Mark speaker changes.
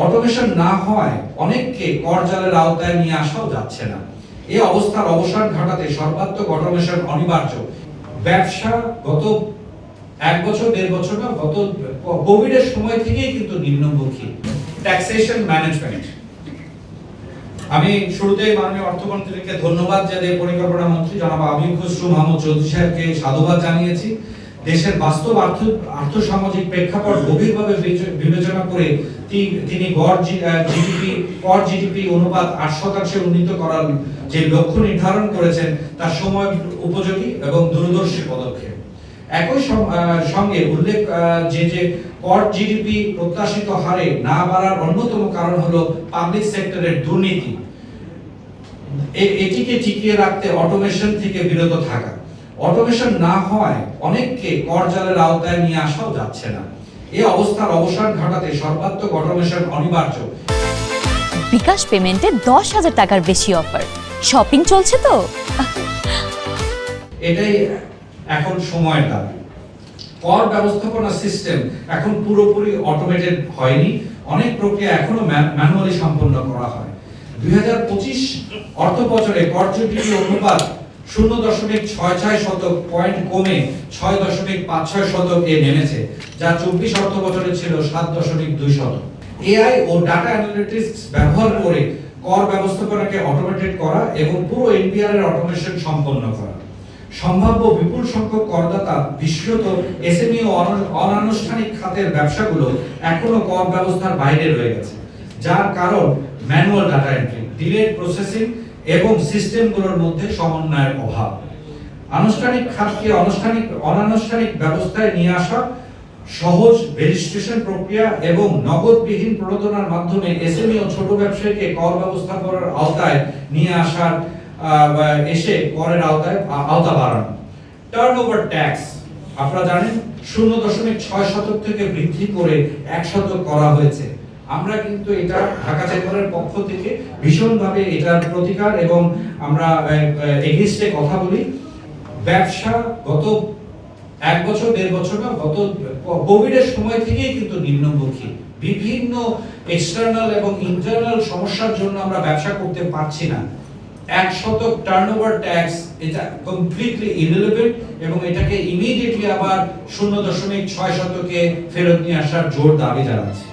Speaker 1: Automation না হওয়ায় অনেককে করজালের আওতায় নিয়ে আসাও যাচ্ছে না। এই অবস্থার অবসান ঘটাতে সর্বাত্মক অটোমেশন অনিবার্য। ব্যবসা গত 1-1.5 বছর না, গত কোভিডের সময় থেকেই কিন্তু নিম্নমুখী। ট্যাক্সেশন ম্যানেজমেন্ট, আমি শুরুতেই মাননীয় অর্থমন্ত্রীকে ধন্যবাদ জানিয়ে পরিকল্পনা মন্ত্রী জনাব আমির খসরু মাহমুদ চৌধুরী সাহেবকে সাধুবাদ জানিয়েছি। দেশের বাস্তব আর্থসামাজিক প্রেক্ষাপট গভীরভাবে বিবেচনা করে তিনি গড় জিডিপি অনুপাত 8% উন্নীত করার যে লক্ষ্য নির্ধারণ করেছেন তার সময় উপযোগী এবং দূরদর্শী পদক্ষেপ। একই সঙ্গে উল্লেখ যে গড় জিডিপি প্রত্যাশিত হারে না বাড়ার অন্যতম কারণ হলো পাবলিক সেক্টরের দুর্নীতি। এটিকে টিকিয়ে রাখতে অটোমেশন থেকে বিরত থাকা। অটোমেশন না হওয়ায় অনেককে করজালের আওতায় নিয়ে আসাও যাচ্ছে না। এই অবস্থার অবসান ঘটাতে সর্বাত্মক অটোমেশন অনিবার্য।
Speaker 2: বিকাশ পেমেন্টে 10,000 টাকার বেশি অফার, শপিং চলছে তো।
Speaker 1: এটাই এখন সময়ের দাবি। কর ব্যবস্থাপনা সিস্টেম এখন পুরোপুরি অটোমেটেড হয়নি, অনেক প্রক্রিয়া এখনো ম্যানুয়ালি সম্পন্ন করা হয়। 2025 অর্থ বছরে কর জিডিপি অনুপাত 0.66 পয়েন্ট কমে 6.56% নেমেছে, যা 24 অর্থ বছরে ছিল 7.2%। এআই ও ডাটা অ্যানালিটিক্স ব্যবহার করে কর ব্যবস্থাপনাকে অটোমেটেড করা এবং পুরো এনপিআর এর অটোমেশন সম্পন্ন করা। সম্ভাব্য বিপুল সংখ্যক করদাতা, বিশেষত এসএমই ও অনানুষ্ঠানিক খাতের ব্যবসাগুলো এখনো কর ব্যবস্থার বাইরে রয়ে গেছে, যার কারণ manual data entry, delayed processing এবং সিস্টেমগুলোর মধ্যে সমন্বয়ের অভাব। আনুষ্ঠানিক খাতকে অনানুষ্ঠানিক ব্যবস্থায় নিয়ে আসা, সহজ রেজিস্ট্রেশন প্রক্রিয়া এবং নগদবিহীন প্রণোদনার মাধ্যমে এসএমই ও ছোট ব্যবসায়ীকে কর ব্যবস্থাপনার আওতায় নিয়ে আসার এসে করের আওতা বাড়ানো। টার্নওভার ট্যাক্স আপনারা জানেন 0.6% থেকে বৃদ্ধি করে 1% করা হয়েছে। আমরা কিন্তু এটা ঢাকা চেম্বারের পক্ষ থেকে ভীষণভাবে এটার প্রতিকার এবং আমরা এগেইনস্টে কথা বলি। ব্যবসা গত 1-1.5 বছর না, গত কোভিডের সময় থেকেই কিন্তু নিম্নমুখী। বিভিন্ন এক্সটার্নাল এবং ইন্টারনাল সমস্যার জন্য আমরা ব্যবসা করতে পারছি না। 1% টার্নওভার ট্যাক্স এটা কমপ্লিটলি ইররিলেভেন্ট এবং এটাকে ইমিডিয়েটলি আবার 0.6%কে ফেরত নিয়ে আসার জোর দাবি জানাচ্ছি।